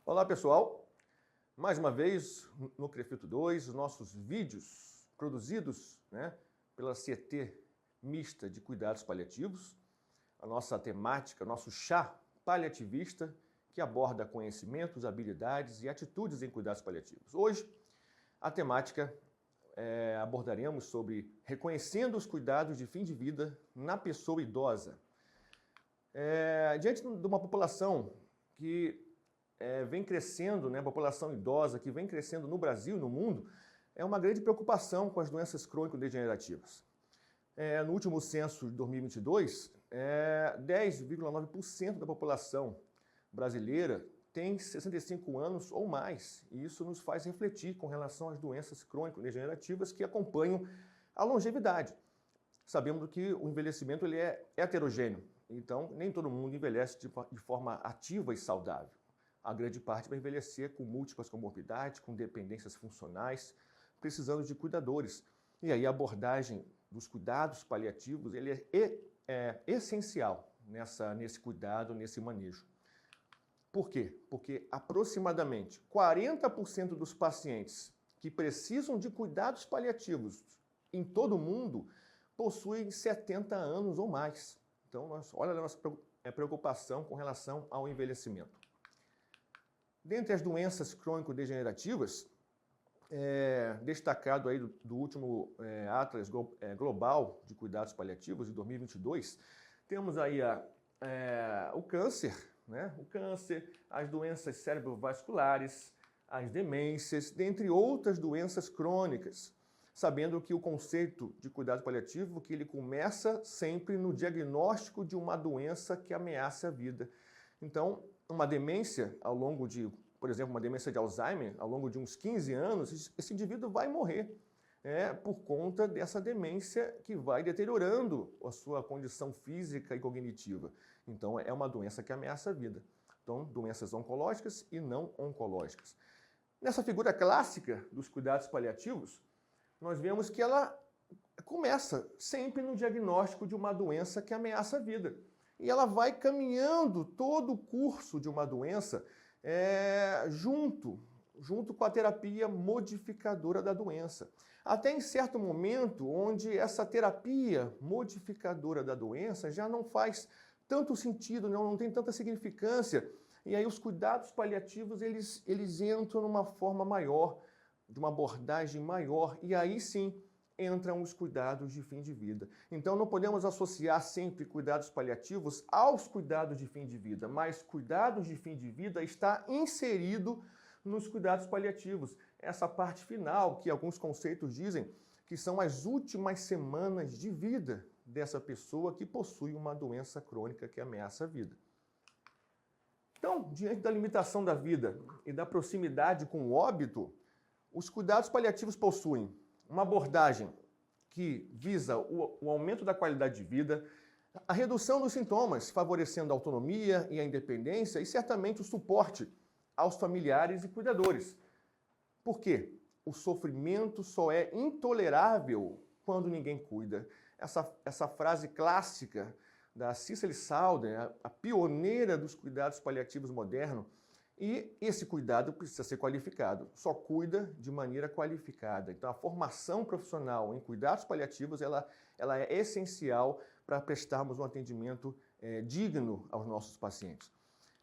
Olá pessoal, mais uma vez no CREFITO 2, os nossos vídeos produzidos pela CT Mista de Cuidados Paliativos, a nossa temática, nosso chá paliativista que aborda conhecimentos, habilidades e atitudes em cuidados paliativos. Hoje, a temática abordaremos sobre reconhecendo os cuidados de fim de vida na pessoa idosa. Diante de uma população que vem crescendo, a população idosa que vem crescendo no Brasil e no mundo, é uma grande preocupação com as doenças crônico-degenerativas. No último censo de 2022, 10,9% da população brasileira tem 65 anos ou mais, e isso nos faz refletir com relação às doenças crônico-degenerativas que acompanham a longevidade. Sabemos que o envelhecimento ele é heterogêneo, então nem todo mundo envelhece de forma ativa e saudável. A grande parte vai envelhecer com múltiplas comorbidades, com dependências funcionais, precisando de cuidadores. E aí a abordagem dos cuidados paliativos ele é essencial nesse cuidado, nesse manejo. Por quê? Porque aproximadamente 40% dos pacientes que precisam de cuidados paliativos em todo o mundo possuem 70 anos ou mais. Então, olha a nossa preocupação com relação ao envelhecimento. Dentre as doenças crônico-degenerativas, destacado aí do último Atlas Global de Cuidados Paliativos de 2022, temos aí o câncer, o câncer, as doenças cerebrovasculares, as demências, dentre outras doenças crônicas, sabendo que o conceito de cuidado paliativo que ele começa sempre no diagnóstico de uma doença que ameaça a vida. Então, uma demência ao longo de, por exemplo, uma demência de Alzheimer, ao longo de uns 15 anos, esse indivíduo vai morrer por conta dessa demência que vai deteriorando a sua condição física e cognitiva. Então, é uma doença que ameaça a vida. Então, doenças oncológicas e não oncológicas. Nessa figura clássica dos cuidados paliativos, nós vemos que ela começa sempre no diagnóstico de uma doença que ameaça a vida. E ela vai caminhando todo o curso de uma doença junto com a terapia modificadora da doença. Até em certo momento, onde essa terapia modificadora da doença já não faz tanto sentido, não tem tanta significância. E aí os cuidados paliativos, eles entram numa forma maior, de uma abordagem maior, e aí sim entram os cuidados de fim de vida. Então não podemos associar sempre cuidados paliativos aos cuidados de fim de vida, mas cuidados de fim de vida está inserido nos cuidados paliativos. Essa parte final, que alguns conceitos dizem que são as últimas semanas de vida dessa pessoa que possui uma doença crônica que ameaça a vida. Então, diante da limitação da vida e da proximidade com o óbito, os cuidados paliativos possuem uma abordagem que visa o aumento da qualidade de vida, a redução dos sintomas, favorecendo a autonomia e a independência e certamente o suporte aos familiares e cuidadores. Por quê? O sofrimento só é intolerável quando ninguém cuida. Essa frase clássica da Cicely Saunders, a pioneira dos cuidados paliativos modernos, e esse cuidado precisa ser qualificado, só cuida de maneira qualificada. Então a formação profissional em cuidados paliativos ela é essencial para prestarmos um atendimento digno aos nossos pacientes.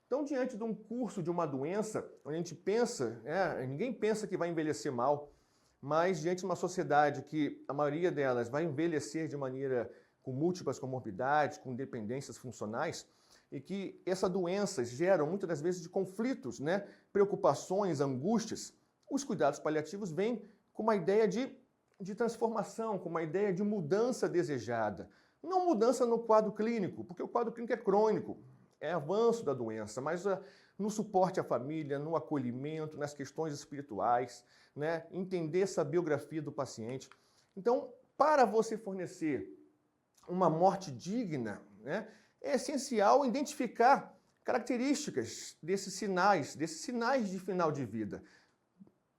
Então diante de um curso de uma doença, onde a gente pensa, ninguém pensa que vai envelhecer mal, mas diante de uma sociedade que a maioria delas vai envelhecer de maneira com múltiplas comorbidades, com dependências funcionais, e que essas doenças geram muitas das vezes de conflitos, preocupações, angústias, os cuidados paliativos vêm com uma ideia de transformação, com uma ideia de mudança desejada. Não mudança no quadro clínico, porque o quadro clínico é crônico, é avanço da doença, mas no suporte à família, no acolhimento, nas questões espirituais, entender essa biografia do paciente. Então, para você fornecer uma morte digna, é essencial identificar características desses sinais de final de vida.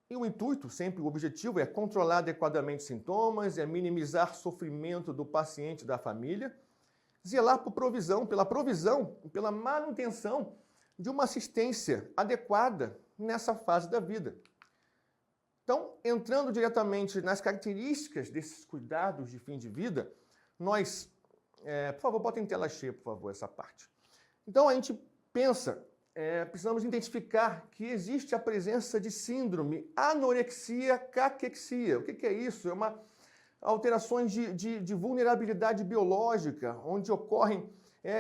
E o intuito, sempre o objetivo, é controlar adequadamente sintomas, é minimizar sofrimento do paciente e da família, zelar pela provisão e pela manutenção de uma assistência adequada nessa fase da vida. Então, entrando diretamente nas características desses cuidados de fim de vida, nós... por favor, bota em tela cheia, por favor, essa parte. Então, a gente pensa, precisamos identificar que existe a presença de síndrome anorexia-caquexia. O que é isso? É uma alterações de vulnerabilidade biológica, onde ocorrem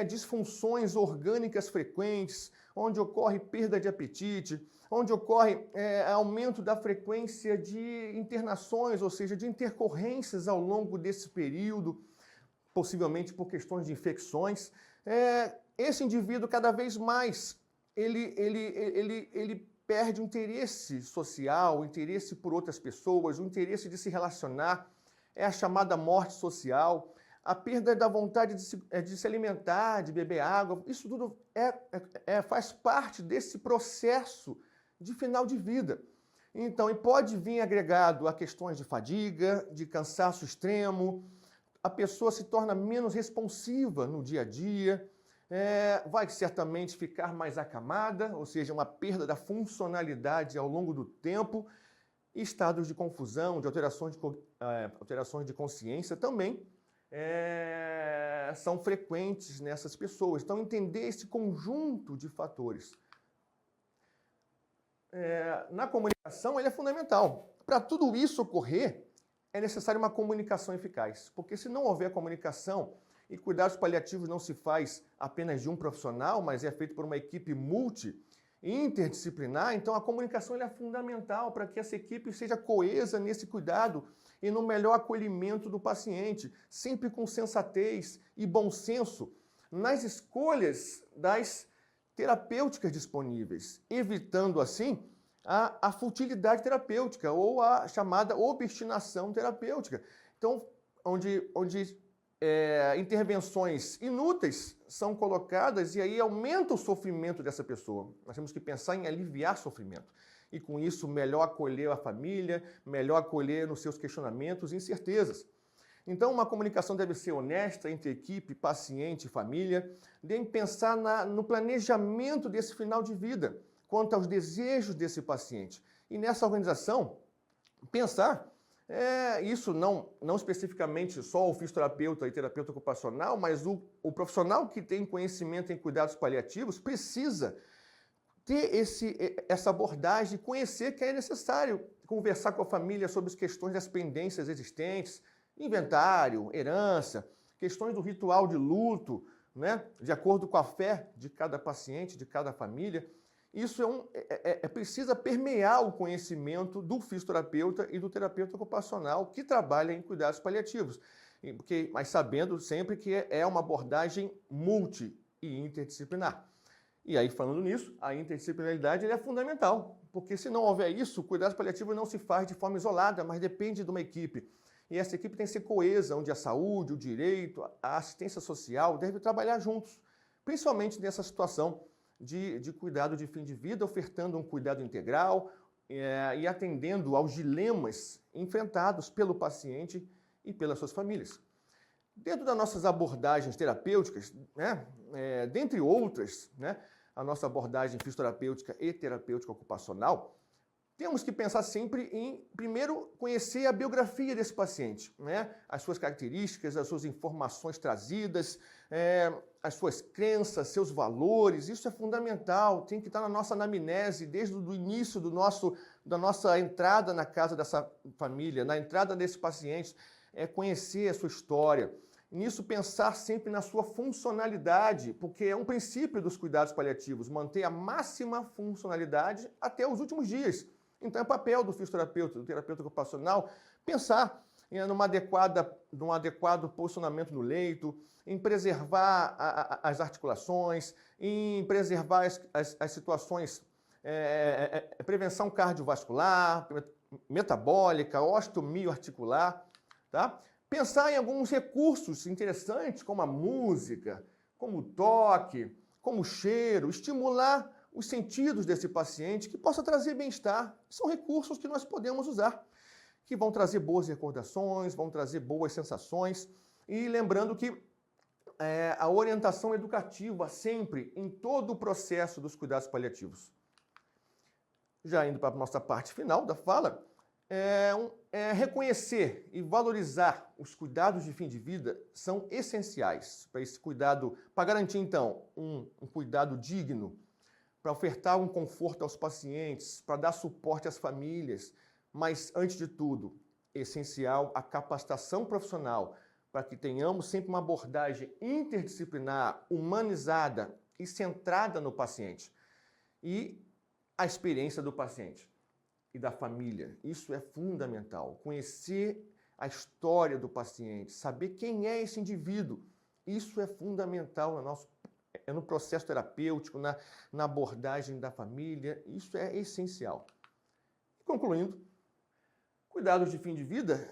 disfunções orgânicas frequentes, onde ocorre perda de apetite, onde ocorre aumento da frequência de internações, ou seja, de intercorrências ao longo desse período, possivelmente por questões de infecções. Esse indivíduo, cada vez mais, ele perde o interesse social, o interesse por outras pessoas, o interesse de se relacionar, é a chamada morte social, a perda da vontade de se alimentar, de beber água. Isso tudo faz parte desse processo de final de vida. Então, e pode vir agregado a questões de fadiga, de cansaço extremo, a pessoa se torna menos responsiva no dia a dia, vai certamente ficar mais acamada, ou seja, uma perda da funcionalidade ao longo do tempo, e estados de confusão, de alterações de consciência também são frequentes nessas pessoas. Então, entender esse conjunto de fatores na comunicação ele é fundamental. Para tudo isso ocorrer, é necessária uma comunicação eficaz, porque se não houver comunicação e cuidados paliativos não se faz apenas de um profissional, mas é feito por uma equipe interdisciplinar, então a comunicação é fundamental para que essa equipe seja coesa nesse cuidado e no melhor acolhimento do paciente, sempre com sensatez e bom senso nas escolhas das terapêuticas disponíveis, evitando assim a futilidade terapêutica ou a chamada obstinação terapêutica. Então, onde intervenções inúteis são colocadas e aí aumenta o sofrimento dessa pessoa. Nós temos que pensar em aliviar sofrimento. E com isso, melhor acolher a família, melhor acolher nos seus questionamentos e incertezas. Então, uma comunicação deve ser honesta entre equipe, paciente e família, deve pensar no planejamento desse final de vida, quanto aos desejos desse paciente. E nessa organização, pensar, isso não especificamente só o fisioterapeuta e terapeuta ocupacional, mas o profissional que tem conhecimento em cuidados paliativos precisa ter essa abordagem, conhecer que é necessário conversar com a família sobre as questões das pendências existentes, inventário, herança, questões do ritual de luto, né, de acordo com a fé de cada paciente, de cada família. Isso precisa permear o conhecimento do fisioterapeuta e do terapeuta ocupacional que trabalha em cuidados paliativos, mas sabendo sempre que é uma abordagem multi e interdisciplinar. E aí, falando nisso, a interdisciplinaridade é fundamental, porque se não houver isso, o cuidado paliativo não se faz de forma isolada, mas depende de uma equipe. E essa equipe tem que ser coesa, onde a saúde, o direito, a assistência social devem trabalhar juntos, principalmente nessa situação de cuidado de fim de vida, ofertando um cuidado integral e atendendo aos dilemas enfrentados pelo paciente e pelas suas famílias. Dentro das nossas abordagens terapêuticas, dentre outras, a nossa abordagem fisioterapêutica e terapêutica ocupacional, temos que pensar sempre em, primeiro, conhecer a biografia desse paciente, as suas características, as suas informações trazidas, as suas crenças, seus valores. Isso é fundamental, tem que estar na nossa anamnese desde o início da nossa entrada na casa dessa família, na entrada desse paciente, conhecer a sua história. Nisso, pensar sempre na sua funcionalidade, porque é um princípio dos cuidados paliativos, manter a máxima funcionalidade até os últimos dias. Então, é papel do fisioterapeuta, do terapeuta ocupacional, pensar num adequado posicionamento no leito, em preservar as articulações, em preservar as situações, prevenção cardiovascular, metabólica, osteomioarticular, tá? Pensar em alguns recursos interessantes, como a música, como o toque, como o cheiro, estimular os sentidos desse paciente que possa trazer bem-estar. São recursos que nós podemos usar, que vão trazer boas recordações, vão trazer boas sensações. E lembrando que a orientação educativa sempre em todo o processo dos cuidados paliativos. Já indo para a nossa parte final da fala, reconhecer e valorizar os cuidados de fim de vida são essenciais para esse cuidado, para garantir, então, um cuidado digno, para ofertar um conforto aos pacientes, para dar suporte às famílias, mas, antes de tudo, essencial a capacitação profissional para que tenhamos sempre uma abordagem interdisciplinar, humanizada e centrada no paciente. E a experiência do paciente e da família. Isso é fundamental. Conhecer a história do paciente, saber quem é esse indivíduo. Isso é fundamental no processo terapêutico, na abordagem da família. Isso é essencial. Concluindo, cuidados de fim de vida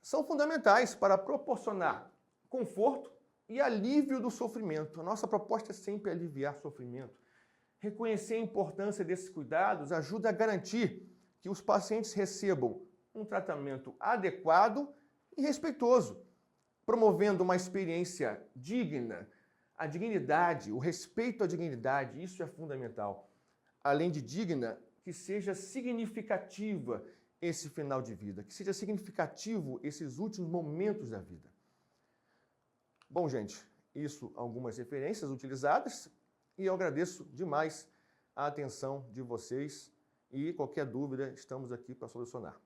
são fundamentais para proporcionar conforto e alívio do sofrimento. A nossa proposta é sempre aliviar sofrimento. Reconhecer a importância desses cuidados ajuda a garantir que os pacientes recebam um tratamento adequado e respeitoso, promovendo uma experiência digna, a dignidade, o respeito à dignidade, isso é fundamental. Além de digna, que seja significativa esse final de vida, que seja significativo esses últimos momentos da vida. Bom, gente, isso algumas referências utilizadas e eu agradeço demais a atenção de vocês e qualquer dúvida estamos aqui para solucionar.